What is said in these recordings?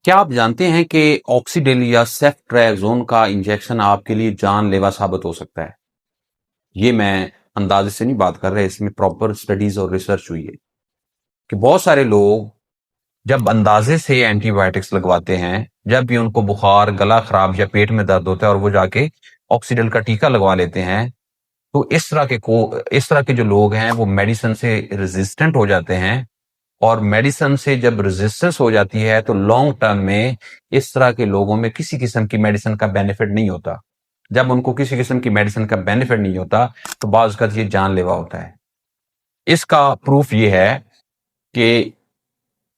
क्या आप जानते हैं कि ऑक्सीडिल या सेफ्ट्रैक्सोन का इंजेक्शन आपके लिए जानलेवा साबित हो सकता है? ये मैं अंदाजे से नहीं बात कर रहा, इसमें प्रॉपर स्टडीज और रिसर्च हुई है कि बहुत सारे लोग जब अंदाजे से एंटीबायोटिक्स लगवाते हैं, जब भी उनको बुखार, गला खराब या पेट में दर्द होता है और वो जाके ऑक्सीडिल का टीका लगवा लेते हैं, तो इस तरह के जो लोग हैं वो मेडिसिन से रेजिस्टेंट हो जाते हैं। और मेडिसिन से जब रेजिस्टेंस हो जाती है तो लॉन्ग टर्म में इस तरह के लोगों में किसी किस्म की मेडिसिन का बेनिफिट नहीं होता। जब उनको किसी किस्म की मेडिसिन का बेनिफिट नहीं होता तो बाज़ औक़ात ये जानलेवा होता है। इसका प्रूफ ये है कि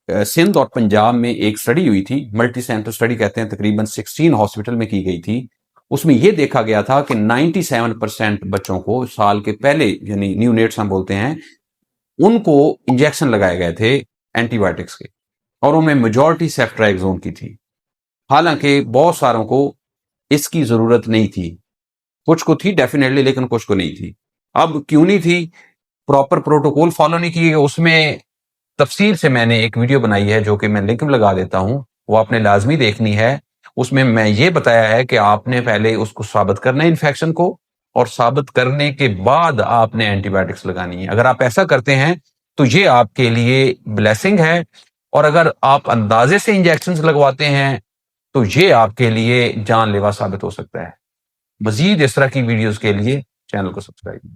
सिंध और पंजाब में एक स्टडी हुई थी, मल्टी सेंटर स्टडी कहते हैं, तकरीबन 16 हॉस्पिटल में की गई थी। उसमें यह देखा गया था कि 97% बच्चों को साल के पहले, यानी न्यूनेट्स हम बोलते हैं, उनको इंजेक्शन लगाए गए थे एंटीबायोटिक्स के, और उनमें मेजॉरिटी सेफ्ट्रैक्सोन की थी। हालांकि बहुत सारों को इसकी जरूरत नहीं थी, कुछ को थी डेफिनेटली, लेकिन कुछ को नहीं थी। अब क्यों नहीं थी? प्रॉपर प्रोटोकॉल फॉलो नहीं किए। उसमें तफसील से मैंने एक वीडियो बनाई है जो कि मैं लिंक में लगा देता हूं, वो आपने लाजमी देखनी है। उसमें मैं ये बताया है कि आपने पहले उसको साबित करना है इन्फेक्शन को, और साबित करने के बाद आपने एंटीबायोटिक्स लगानी है। अगर आप ऐसा करते हैं तो ये आपके लिए ब्लेसिंग है, और अगर आप अंदाजे से इंजेक्शन लगवाते हैं तो ये आपके लिए जानलेवा साबित हो सकता है। मजीद इस तरह की वीडियोस के लिए चैनल को सब्सक्राइब